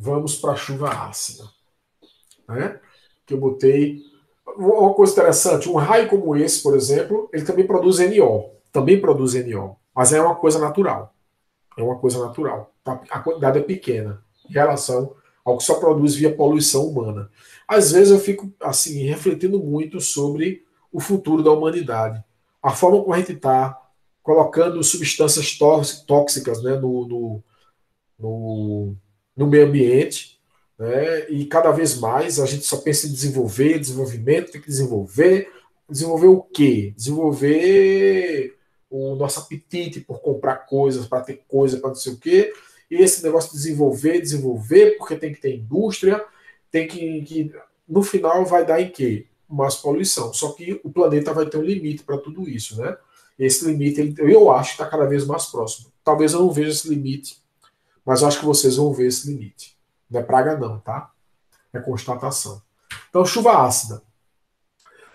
vamos para a chuva ácida, né? Que eu botei. Uma coisa interessante, um raio como esse, por exemplo, ele também produz NO. Também produz NO. Mas é uma coisa natural. É uma coisa natural. A quantidade é pequena em relação ao que só produz via poluição humana. Às vezes eu fico assim refletindo muito sobre o futuro da humanidade. A forma como a gente está colocando substâncias tóxicas, né, no, no meio ambiente, né, e cada vez mais a gente só pensa em desenvolver, desenvolvimento, tem que desenvolver. Desenvolver o quê? Desenvolver o nosso apetite por comprar coisas, para ter coisa, para não sei o quê. E esse negócio de desenvolver, desenvolver, porque tem que ter indústria, tem que no final vai dar em quê? Mais poluição. Só que o planeta vai ter um limite para tudo isso, né? Esse limite, eu acho que está cada vez mais próximo. Talvez eu não veja esse limite, mas eu acho que vocês vão ver esse limite. Não é praga, não, tá? É constatação. Então, chuva ácida.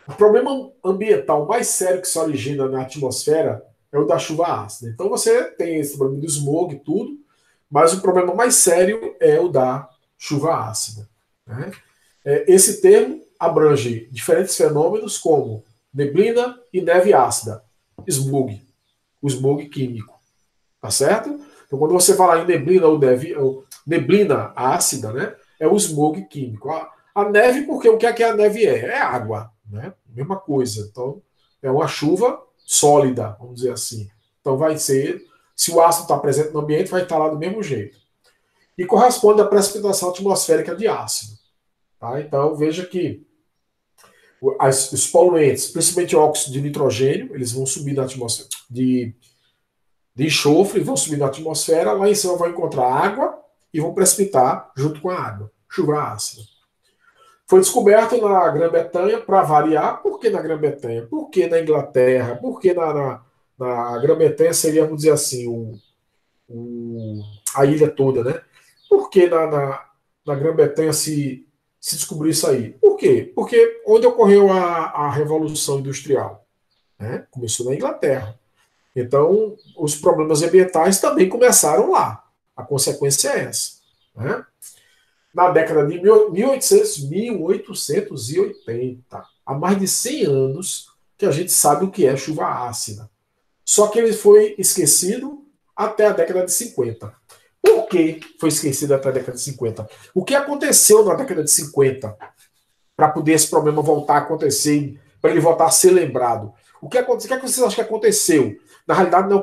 O problema ambiental mais sério que se origina na atmosfera é o da chuva ácida. Então, você tem esse problema do smog e tudo, mas o problema mais sério é o da chuva ácida, né? Esse termo abrange diferentes fenômenos como neblina e neve ácida, smog, o smog químico, tá certo? Então, quando você falar em neblina ou neblina ácida, né, é o smog químico. A neve, porque o que a neve é? É água, né? Mesma coisa. Então, é uma chuva sólida, vamos dizer assim. Então, vai ser, se o ácido está presente no ambiente, vai estar lá do mesmo jeito. E corresponde à precipitação atmosférica de ácido. Tá? Então, veja que os poluentes, principalmente o óxido de nitrogênio, eles vão subir na atmosfera de enxofre, vão subir na atmosfera, lá em cima vão encontrar água e vão precipitar junto com a água. Chuva ácida. Foi descoberto na Grã-Bretanha, para variar. Por que na Grã-Bretanha? Por que na Inglaterra? Por que na Grã-Bretanha seria, vamos dizer assim, a ilha toda, né? Por que na Grã-Bretanha se descobriu isso aí? Por quê? Porque onde ocorreu a Revolução Industrial? Né? Começou na Inglaterra. Então, os problemas ambientais também começaram lá. A consequência é essa. Né? Na década de 1880, há mais de 100 anos, que a gente sabe o que é chuva ácida. Só que ele foi esquecido até a década de 50. Por que foi esquecido até a década de 50? O que aconteceu na década de 50 para poder esse problema voltar a acontecer, para ele voltar a ser lembrado? O que aconteceu? O que vocês acham que aconteceu? Na realidade, não.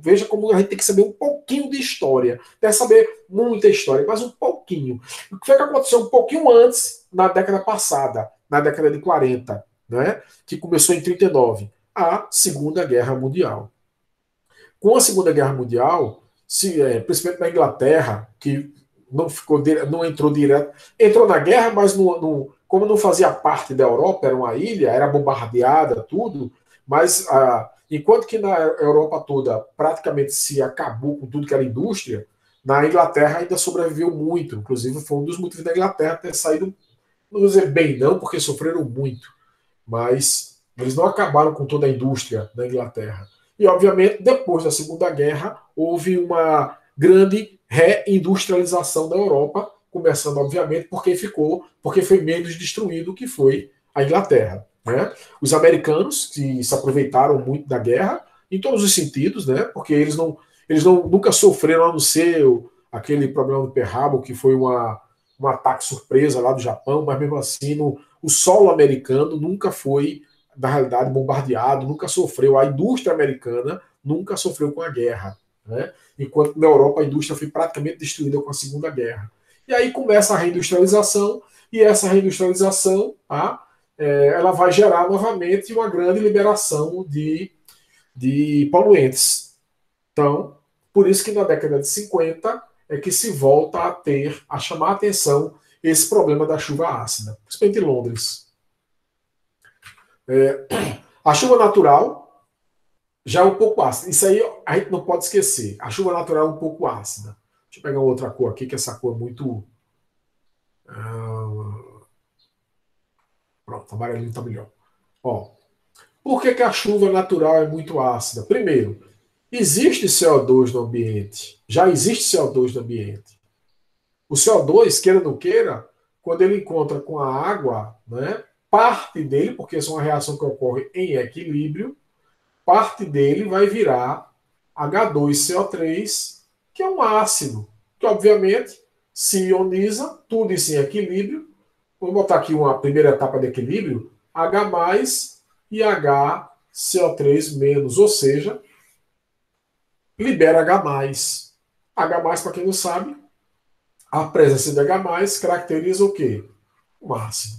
Veja como a gente tem que saber um pouquinho de história. Não é saber muita história, mas um pouquinho. O que foi que aconteceu um pouquinho antes, na década passada, na década de 40, né? Que começou em 39, a Segunda Guerra Mundial. Com a Segunda Guerra Mundial, principalmente na Inglaterra, que não entrou direto, entrou na guerra, mas como não fazia parte da Europa, era uma ilha, era bombardeada, tudo, mas enquanto que na Europa toda praticamente se acabou com tudo que era indústria, na Inglaterra ainda sobreviveu muito, inclusive foi um dos motivos da Inglaterra ter saído, não vou dizer bem não, porque sofreram muito, mas eles não acabaram com toda a indústria da Inglaterra. E, obviamente, depois da Segunda Guerra, houve uma grande reindustrialização da Europa, começando, obviamente, porque foi menos destruído que foi a Inglaterra. Né? Os americanos, que se aproveitaram muito da guerra, em todos os sentidos, né? Porque eles nunca sofreram, a não ser aquele problema do Pearl Harbor, que foi um ataque surpresa lá do Japão, mas mesmo assim o solo americano nunca foi, na realidade, bombardeado, nunca sofreu. A indústria americana nunca sofreu com a guerra. Né? Enquanto na Europa a indústria foi praticamente destruída com a Segunda Guerra. E aí começa a reindustrialização, e essa reindustrialização ela vai gerar novamente uma grande liberação de poluentes. Então, por isso que na década de 50 é que se volta a chamar a atenção esse problema da chuva ácida, principalmente em Londres. A chuva natural já é um pouco ácida. Isso aí a gente não pode esquecer. A chuva natural é um pouco ácida. Deixa eu pegar outra cor aqui, que essa cor é muito. Pronto, amarelinho está melhor. Ó, por que a chuva natural é muito ácida? Primeiro, existe CO2 no ambiente. Já existe CO2 no ambiente. O CO2, queira ou não queira, quando ele encontra com a água, né, parte dele, porque essa é uma reação que ocorre em equilíbrio, parte dele vai virar H2CO3, que é um ácido, que obviamente se ioniza, tudo isso em equilíbrio. Vamos botar aqui uma primeira etapa de equilíbrio, H+, e HCO3-, ou seja, libera H+. H+, para quem não sabe, a presença de H+, caracteriza o quê? Um ácido.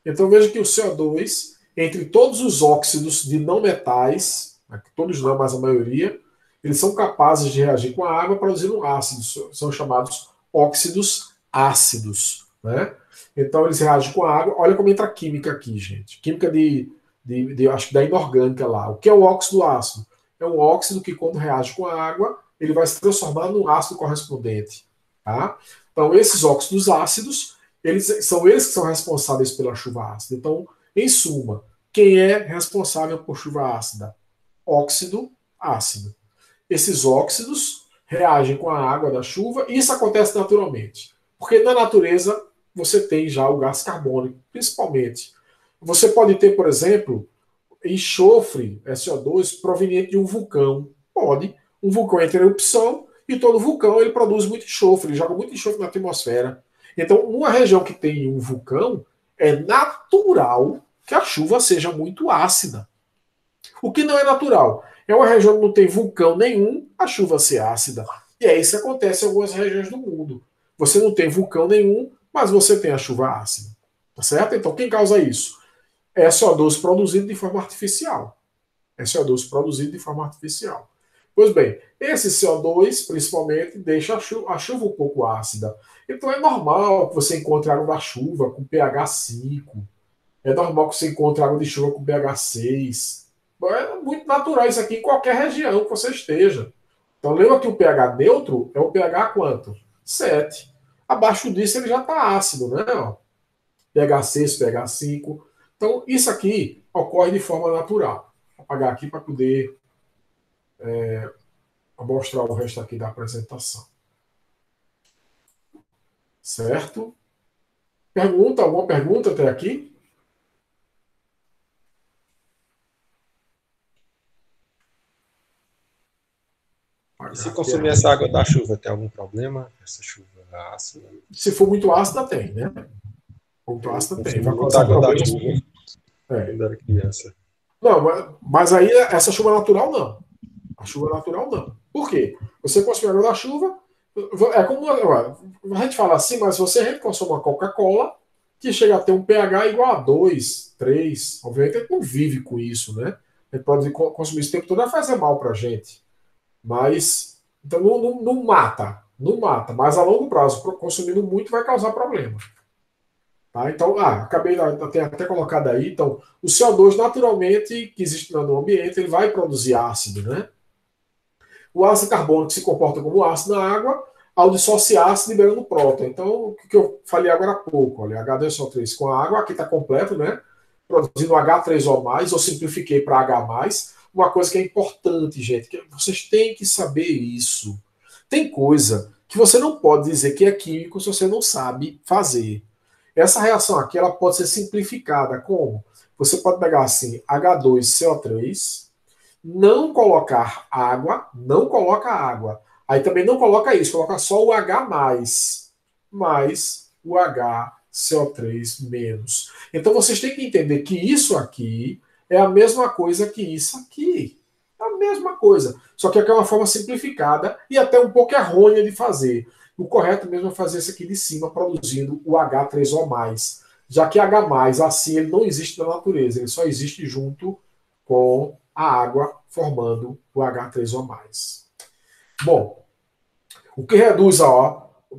Então veja que o CO2, entre todos os óxidos de não metais, todos não, mas a maioria, eles são capazes de reagir com a água produzindo ácidos, são chamados óxidos ácidos, né? Então eles reagem com a água. Olha como entra a química aqui, gente. Química acho que da inorgânica lá. O que é o óxido ácido? É um óxido que quando reage com a água, ele vai se transformar no ácido correspondente, tá? Então esses óxidos ácidos, eles que são responsáveis pela chuva ácida. Então, em suma, quem é responsável por chuva ácida? Óxido ácido. Esses óxidos reagem com a água da chuva e isso acontece naturalmente. Porque na natureza você tem já o gás carbônico, principalmente. Você pode ter, por exemplo, enxofre, SO2, proveniente de um vulcão. Pode. Um vulcão entra em erupção e todo vulcão ele produz muito enxofre, ele joga muito enxofre na atmosfera. Então, numa região que tem um vulcão, é natural que a chuva seja muito ácida. O que não é natural é uma região que não tem vulcão nenhum, a chuva ser ácida. E é isso que acontece em algumas regiões do mundo. Você não tem vulcão nenhum, mas você tem a chuva ácida. Tá certo? Então, quem causa isso? É CO2 produzido de forma artificial. É CO2 produzido de forma artificial. Pois bem, esse CO2, principalmente, deixa a chuva um pouco ácida. Então é normal que você encontre água da chuva com pH 5. É normal que você encontre água de chuva com pH 6. É muito natural isso aqui em qualquer região que você esteja. Então lembra que o pH neutro é o pH quanto? 7. Abaixo disso ele já está ácido, né? pH 6, pH 5. Então isso aqui ocorre de forma natural. Vou apagar aqui para poder mostrar o resto aqui da apresentação. Certo? Pergunta, alguma pergunta até aqui? E se consumir essa água da chuva, tem algum problema? Essa chuva ácida? Se for muito ácida, tem, né? Muito ácida tem. Vai Muita causar água da problemas. chuva É. quando era criança. Não, mas aí essa chuva natural não. A chuva natural não. Por quê? Você consome água da chuva, é como a gente fala assim, mas você a gente consome uma Coca-Cola que chega a ter um pH igual a 2, 3. Obviamente a gente não vive com isso, né? A gente pode consumir isso o tempo todo, vai fazer mal pra gente. Mas, então não mata. Não mata. Mas a longo prazo, consumindo muito, vai causar problema. Tá? Então, acabei de até colocado aí. Então, o CO2 naturalmente, que existe no ambiente, ele vai produzir ácido, né? O ácido carbônico se comporta como ácido na água, ao dissociar-se liberando próton. Então, o que eu falei agora há pouco, olha, H2O3 com a água, aqui está completo, né? Produzindo H3O+, eu simplifiquei para H+. Uma coisa que é importante, gente, que vocês têm que saber isso. Tem coisa que você não pode dizer que é químico se você não sabe fazer. Essa reação aqui ela pode ser simplificada. Como? Você pode pegar assim, H2CO3, não colocar água, não coloca água. Aí também não coloca isso, coloca só o H+, mais o HCO3 menos. Então vocês têm que entender que isso aqui é a mesma coisa que isso aqui. É a mesma coisa. Só que aqui é uma forma simplificada e até um pouco errônea de fazer. O correto mesmo é fazer isso aqui de cima, produzindo o H3O+. Já que H+, assim, ele não existe na natureza, ele só existe junto com a água, formando o H3O+. Bom, o que reduz,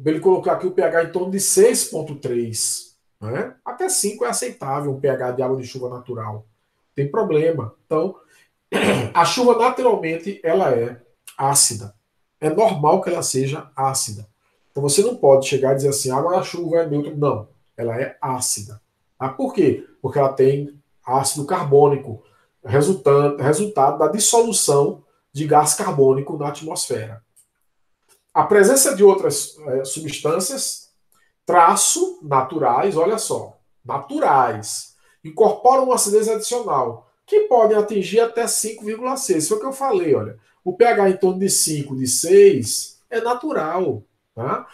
ele colocou aqui o pH em torno de 6,3. Né? Até 5 é aceitável um pH de água de chuva natural. Tem problema. Então, a chuva naturalmente ela é ácida. É normal que ela seja ácida. Então você não pode chegar e dizer assim, a água da chuva é neutra. Não, ela é ácida. Por quê? Porque ela tem ácido carbônico, resultado da dissolução de gás carbônico na atmosfera. A presença de outras substâncias traço naturais, olha só, naturais, incorporam uma acidez adicional, que podem atingir até 5,6. Foi o que eu falei, olha. O pH em torno de 5, de 6, é natural. Tá?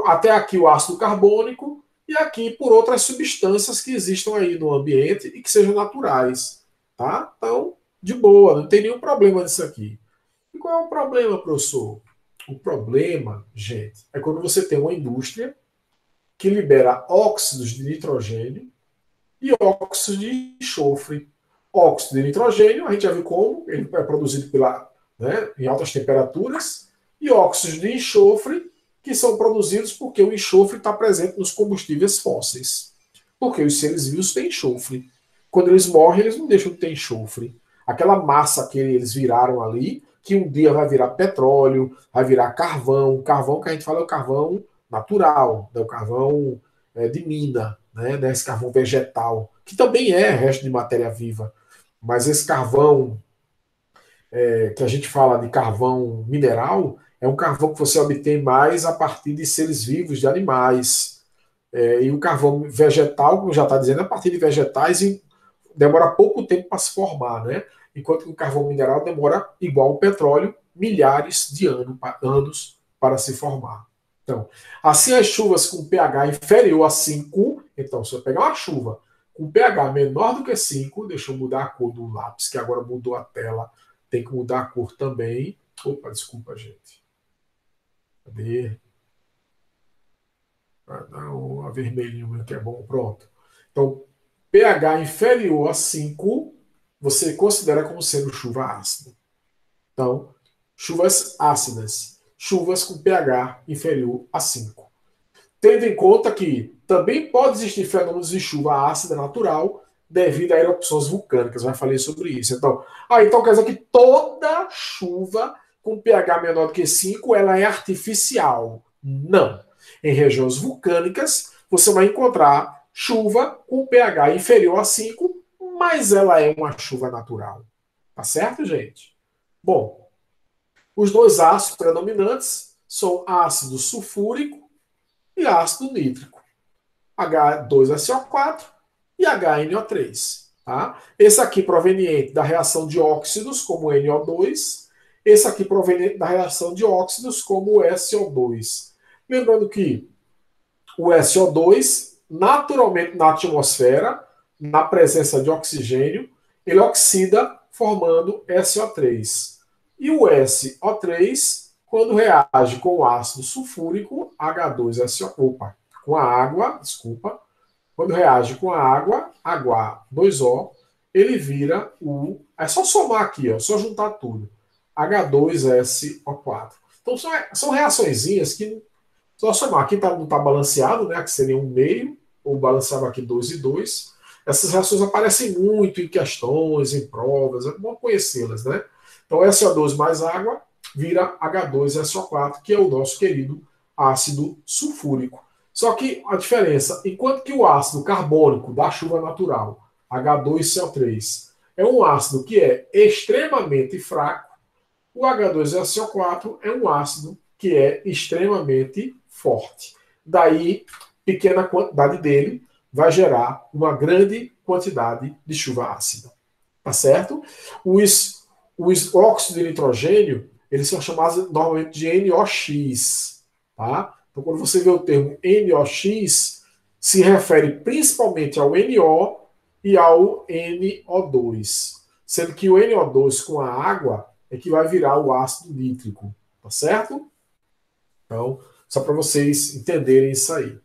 Até aqui o ácido carbônico, e aqui por outras substâncias que existam aí no ambiente e que sejam naturais. Tá? Então, de boa, não tem nenhum problema nisso aqui. E qual é o problema, professor? O problema, gente, é quando você tem uma indústria que libera óxidos de nitrogênio e óxidos de enxofre. Óxido de nitrogênio, a gente já viu como, ele é produzido em altas temperaturas, e óxidos de enxofre, que são produzidos porque o enxofre está presente nos combustíveis fósseis. Porque os seres vivos têm enxofre. Quando eles morrem, eles não deixam de ter enxofre. Aquela massa que eles viraram ali, que um dia vai virar petróleo, vai virar carvão. O carvão que a gente fala é o carvão natural, né? O carvão de mina, né? Esse carvão vegetal, que também é resto de matéria viva. Mas esse carvão que a gente fala de carvão mineral é um carvão que você obtém mais a partir de seres vivos, de animais. E o carvão vegetal, como já está dizendo, a partir de vegetais e demora pouco tempo para se formar, né? Enquanto que o carvão mineral demora, igual o petróleo, milhares de anos para se formar. Então, assim as chuvas com pH inferior a 5, então se eu pegar uma chuva com pH menor do que 5, deixa eu mudar a cor do lápis, que agora mudou a tela, tem que mudar a cor também. Opa, desculpa, gente. Cadê? Ah, não, a vermelhinho que é bom, pronto. Então, pH inferior a 5, você considera como sendo chuva ácida. Então, chuvas ácidas, chuvas com pH inferior a 5. Tendo em conta que também pode existir fenômenos de chuva ácida natural devido a erupções vulcânicas. Já falei sobre isso. Então quer dizer que toda chuva com pH menor do que 5 ela é artificial. Não. Em regiões vulcânicas, você vai encontrar chuva com pH inferior a 5, mas ela é uma chuva natural. Tá certo, gente? Bom, os dois ácidos predominantes são ácido sulfúrico e ácido nítrico, H2SO4 e HNO3. Tá? Esse aqui proveniente da reação de óxidos, como o NO2, esse aqui proveniente da reação de óxidos, como o SO2. Lembrando que o SO2, naturalmente na atmosfera, na presença de oxigênio, ele oxida formando SO3. E o SO3, quando reage com o ácido sulfúrico, H2SO, com a água, quando reage com a água, H2O, ele vira é só somar aqui, só juntar tudo. H2SO4. Então são reaçõezinhas que só somar. Aqui não está balanceado, né? Que seria 1,5, ou balanceava aqui 2 e 2. Essas reações aparecem muito em questões, em provas, é bom conhecê-las, né? Então, SO2 mais água vira H2SO4, que é o nosso querido ácido sulfúrico. Só que a diferença, enquanto que o ácido carbônico da chuva natural, H2CO3, é um ácido que é extremamente fraco, o H2SO4 é um ácido que é extremamente forte. Daí, pequena quantidade dele vai gerar uma grande quantidade de chuva ácida. Tá certo? Os óxidos de nitrogênio, eles são chamados normalmente de NOx. Tá? Então, quando você vê o termo NOx, se refere principalmente ao NO e ao NO2. Sendo que o NO2 com a água é que vai virar o ácido nítrico. Tá certo? Então, só para vocês entenderem isso aí.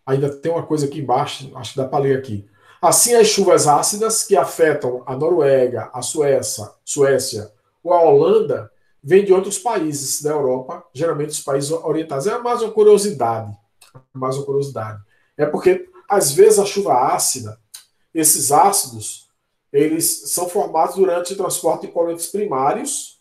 Ainda tem uma coisa aqui embaixo, acho que dá para ler aqui. Assim, as chuvas ácidas que afetam a Noruega, a Suécia ou a Holanda vêm de outros países da Europa, geralmente os países orientais. É mais uma curiosidade. É porque, às vezes, a chuva ácida, esses ácidos, eles são formados durante o transporte de poluentes primários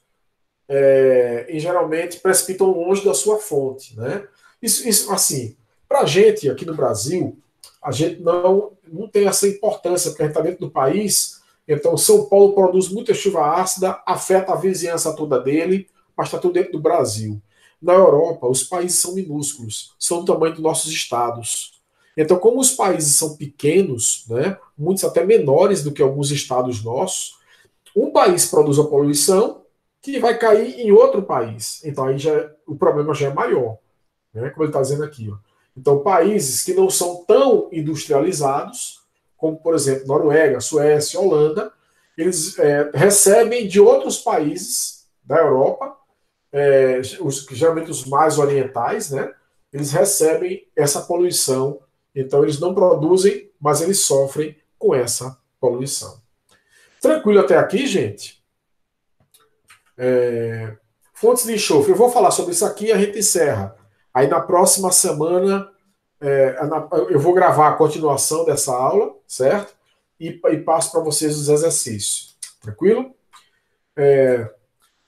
e geralmente precipitam longe da sua fonte. Né? Isso assim, para a gente aqui no Brasil, a gente não tem essa importância, porque a gente está dentro do país, então São Paulo produz muita chuva ácida, afeta a vizinhança toda dele, mas está tudo dentro do Brasil. na Europa, os países são minúsculos, são do tamanho dos nossos estados. Então, como os países são pequenos, né, muitos até menores do que alguns estados nossos, um país produz a poluição que vai cair em outro país. Então, aí o problema já é maior, né, como ele está dizendo aqui. Ó. Então, países que não são tão industrializados, como, por exemplo, Noruega, Suécia, Holanda, eles recebem de outros países da Europa, geralmente os mais orientais, né? Eles recebem essa poluição, então eles não produzem, mas eles sofrem com essa poluição. Tranquilo até aqui, gente? Fontes de enxofre. Eu vou falar sobre isso aqui e a gente encerra. Aí na próxima semana eu vou gravar a continuação dessa aula, certo? E passo para vocês os exercícios. Tranquilo?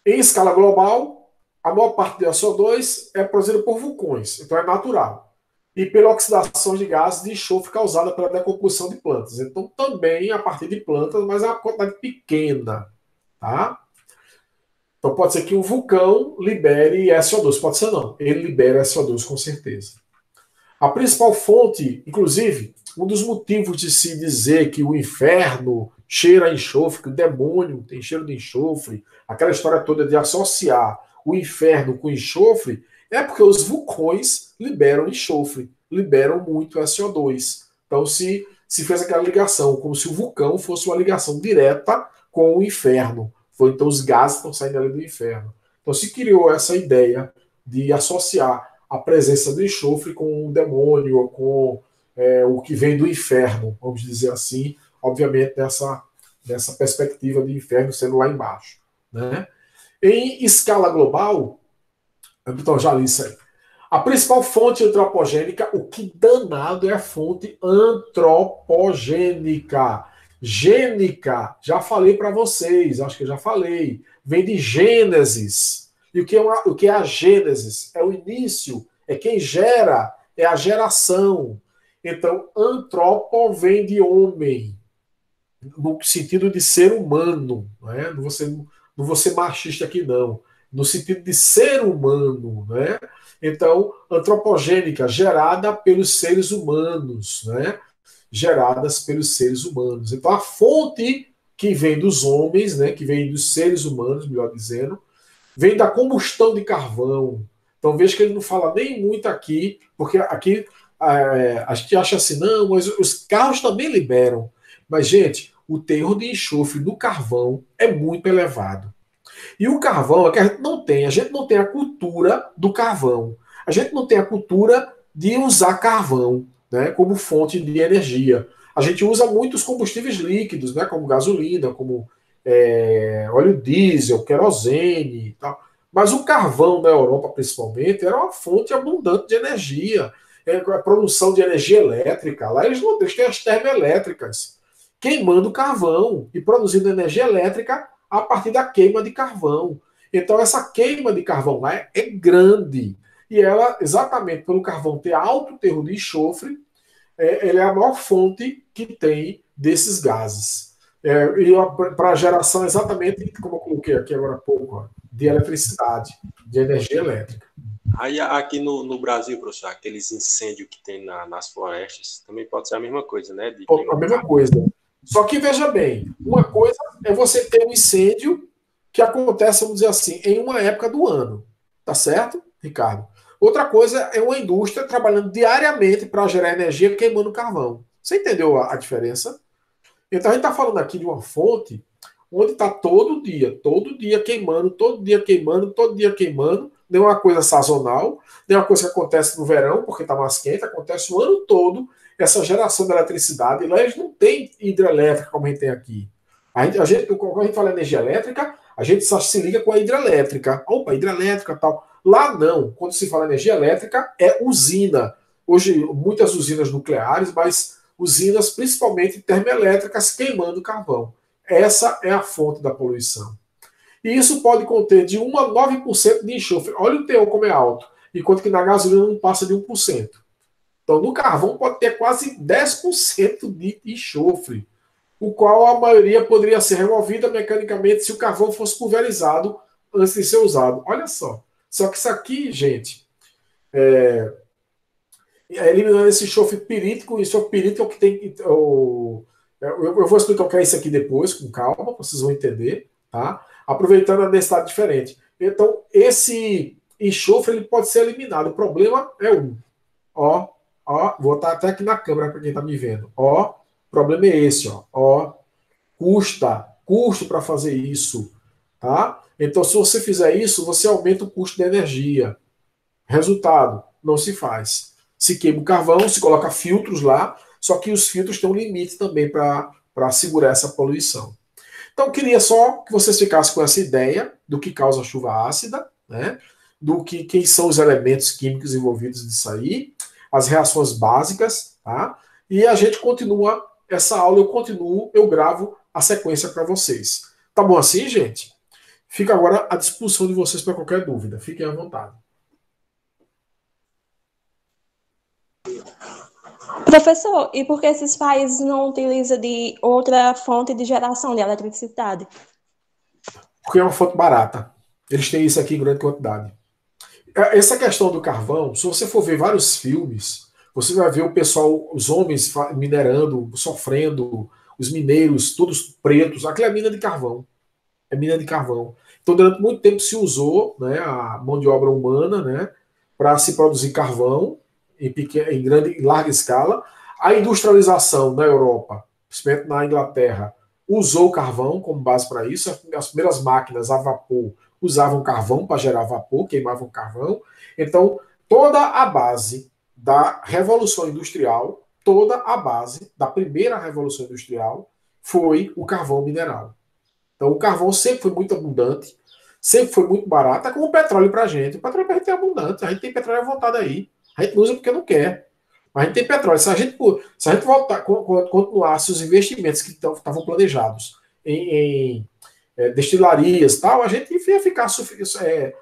Em escala global, a maior parte do CO2 é produzida por vulcões, então é natural. E pela oxidação de gases de enxofre causada pela decomposição de plantas. Então também a partir de plantas, mas é uma quantidade pequena. Tá? Então pode ser que um vulcão libere SO2, pode ser não. Ele libera SO2 com certeza. A principal fonte, inclusive, um dos motivos de se dizer que o inferno cheira a enxofre, que o demônio tem cheiro de enxofre, aquela história toda de associar o inferno com enxofre, é porque os vulcões liberam enxofre, liberam muito SO2. Então se fez aquela ligação, como se o vulcão fosse uma ligação direta com o inferno. Então os gases estão saindo ali do inferno. Então se criou essa ideia de associar a presença do enxofre com o demônio, ou com o que vem do inferno, vamos dizer assim, obviamente nessa perspectiva de inferno sendo lá embaixo. Né? Em escala global, então já li isso aí, a principal fonte antropogênica, o que danado é a fonte antropogênica. Gênica, já falei para vocês, acho que eu já falei, vem de Gênesis. E o que é a Gênesis? É o início, é quem gera, é a geração. Então, antropo vem de homem, no sentido de ser humano. Né? Não vou ser machista aqui, não. No sentido de ser humano. Né? Então, antropogênica, gerada pelos seres humanos. Né? Geradas pelos seres humanos. Então, a fonte que vem dos homens, né? Que vem dos seres humanos, melhor dizendo, vem da combustão de carvão. Então veja que ele não fala nem muito aqui, porque aqui a gente acha assim, não, mas os carros também liberam. Mas, gente, o teor de enxofre do carvão é muito elevado. E o carvão é que a gente não tem a cultura do carvão. A gente não tem a cultura de usar carvão, né, como fonte de energia. A gente usa muitos combustíveis líquidos, né, como gasolina, como óleo diesel, querosene e tal. Mas o carvão na Europa, principalmente, era uma fonte abundante de energia. A produção de energia elétrica. Lá eles têm as termoelétricas, queimando carvão e produzindo energia elétrica a partir da queima de carvão. Então, essa queima de carvão lá é grande. E ela, exatamente pelo carvão ter alto teor de enxofre, ela é a maior fonte que tem desses gases. E para a geração, exatamente como eu coloquei aqui agora há pouco, ó, de eletricidade, de energia elétrica. Aí aqui no Brasil, professor, aqueles incêndios que tem nas florestas, também pode ser a mesma coisa, né? A mesma coisa. Só que veja bem, uma coisa é você ter um incêndio que acontece, vamos dizer assim, em uma época do ano. Tá certo, Ricardo? Outra coisa é uma indústria trabalhando diariamente para gerar energia queimando carvão. Você entendeu a diferença? Então a gente está falando aqui de uma fonte onde está todo dia queimando, todo dia queimando, todo dia queimando. Não é uma coisa sazonal, não é uma coisa que acontece no verão, porque está mais quente, acontece o ano todo essa geração de eletricidade. E lá eles não têm hidrelétrica como a gente tem aqui. Quando a gente fala energia elétrica, a gente só se liga com a hidrelétrica. Opa, hidrelétrica e tal. Lá não. Quando se fala energia elétrica, é usina. Hoje, muitas usinas nucleares, mas usinas principalmente termoelétricas queimando carvão. Essa é a fonte da poluição. E isso pode conter de 1 a 9% de enxofre. Olha o teor como é alto. Enquanto que na gasolina não passa de 1%. Então, no carvão pode ter quase 10% de enxofre, o qual a maioria poderia ser removida mecanicamente se o carvão fosse pulverizado antes de ser usado. Olha só. Só que isso aqui, gente, eliminando esse enxofre pirítico, e enxofre pirítico é o que tem. Eu vou explicar o que é isso aqui depois, com calma, vocês vão entender, tá? Aproveitando a densidade diferente. Então, esse enxofre ele pode ser eliminado. O problema é um. Ó, vou botar até aqui na câmera para quem está me vendo. Ó, o problema é esse, ó. Custo para fazer isso, tá? Então, se você fizer isso, você aumenta o custo da energia. Resultado, não se faz. Se queima o carvão, se coloca filtros lá, só que os filtros têm um limite também para segurar essa poluição. Então, eu queria só que vocês ficassem com essa ideia do que causa chuva ácida, né? Do que quem são os elementos químicos envolvidos nisso aí, as reações básicas, tá? E a gente continua essa aula, eu gravo a sequência para vocês. Tá bom assim, gente? Fica agora à disposição de vocês para qualquer dúvida. Fiquem à vontade. Professor, e por que esses países não utilizam de outra fonte de geração de eletricidade? Porque é uma fonte barata. Eles têm isso aqui em grande quantidade. Essa questão do carvão, se você for ver vários filmes, você vai ver o pessoal, os homens minerando, sofrendo, os mineiros, todos pretos. Aquilo é mina de carvão. É mina de carvão. Então, durante muito tempo se usou, né, a mão de obra humana, né, para se produzir carvão em grande, em larga escala. A industrialização na Europa, principalmente na Inglaterra, usou o carvão como base para isso. As primeiras máquinas a vapor usavam carvão para gerar vapor, queimavam carvão. Então, toda a base da Revolução Industrial, toda a base da primeira Revolução Industrial foi o carvão mineral. Então, o carvão sempre foi muito abundante, sempre foi muito barato, é como o petróleo para a gente. O petróleo para a gente é abundante, a gente tem petróleo à vontade aí. A gente não usa porque não quer. Mas a gente tem petróleo. Se a gente voltar, continuasse os investimentos que estavam planejados em destilarias e tal, a gente ia ficar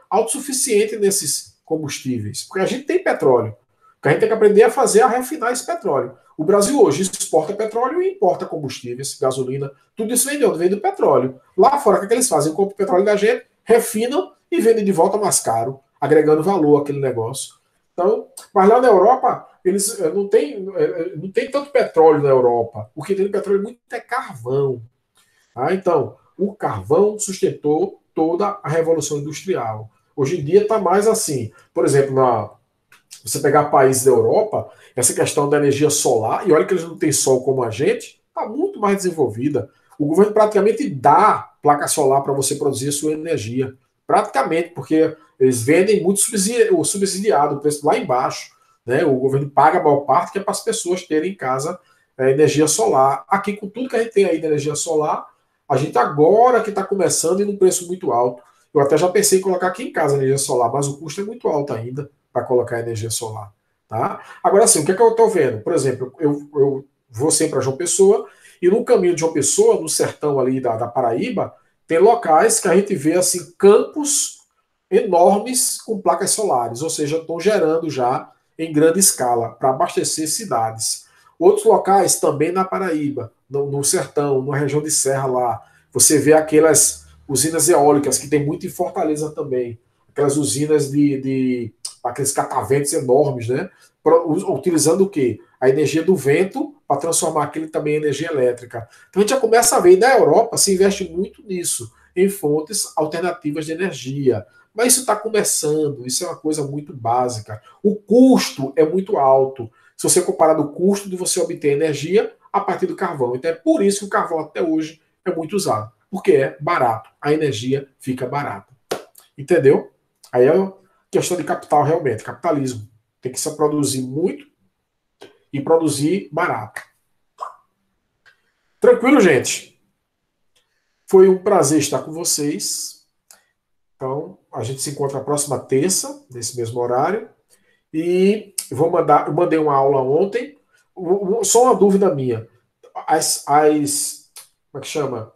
autossuficiente nesses combustíveis. Porque a gente tem petróleo. O que a gente tem que aprender a fazer é a refinar esse petróleo. O Brasil hoje exporta petróleo e importa combustíveis, gasolina, tudo isso vem de onde? Vem do petróleo. Lá fora, o que eles fazem? Compram o petróleo da gente, refinam e vendem de volta mais caro, agregando valor àquele negócio. Então, mas lá na Europa, eles não tem tanto petróleo na Europa. O que tem de petróleo muito é carvão. Tá? Então, o carvão sustentou toda a Revolução Industrial. Hoje em dia está mais assim. Por exemplo, você pegar países da Europa, essa questão da energia solar, e olha que eles não têm sol como a gente, está muito mais desenvolvida. O governo praticamente dá placa solar para você produzir a sua energia. Praticamente, porque eles vendem muito subsidiado, o preço lá embaixo. Né? O governo paga a maior parte, que é para as pessoas terem em casa energia solar. Aqui, com tudo que a gente tem aí de energia solar, a gente agora que está começando e num preço muito alto. Eu até já pensei em colocar aqui em casa energia solar, mas o custo é muito alto ainda para colocar energia solar. Tá? Agora, assim, o que é que eu estou vendo? Por exemplo, eu vou sempre para João Pessoa, e no caminho de João Pessoa, no sertão ali da Paraíba, tem locais que a gente vê assim, campos enormes com placas solares, ou seja, estão gerando já em grande escala para abastecer cidades. Outros locais também na Paraíba, no sertão, na região de Serra lá, você vê aquelas usinas eólicas que tem muito em Fortaleza também, aquelas usinas de aqueles cataventos enormes, né? Utilizando o quê? A energia do vento para transformar aquilo também em energia elétrica. Então a gente já começa a ver, e na Europa se investe muito nisso, em fontes alternativas de energia. Mas isso está começando, isso é uma coisa muito básica. O custo é muito alto, se você comparar do custo de você obter energia a partir do carvão. Então é por isso que o carvão até hoje é muito usado, porque é barato, a energia fica barata. Entendeu? Aí é questão de capital realmente, capitalismo. Tem que se produzir muito e produzir barato. Tranquilo, gente? Foi um prazer estar com vocês. Então, a gente se encontra na próxima terça, nesse mesmo horário. E eu mandei uma aula ontem. Só uma dúvida minha. Como é que chama?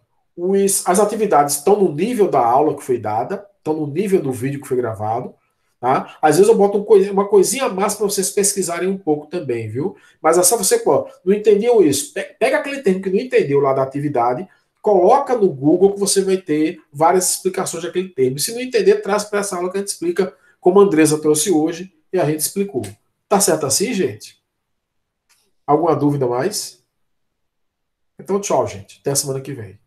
As atividades estão no nível da aula que foi dada, estão no nível do vídeo que foi gravado. Tá? Às vezes eu boto uma coisinha a mais para vocês pesquisarem um pouco também, viu? Mas é só você, pô, não entendeu isso? Pega aquele termo que não entendeu lá da atividade, coloca no Google que você vai ter várias explicações daquele termo. E se não entender, traz para essa aula que a gente explica como a Andresa trouxe hoje e a gente explicou. Tá certo assim, gente? Alguma dúvida mais? Então, tchau, gente. Até a semana que vem.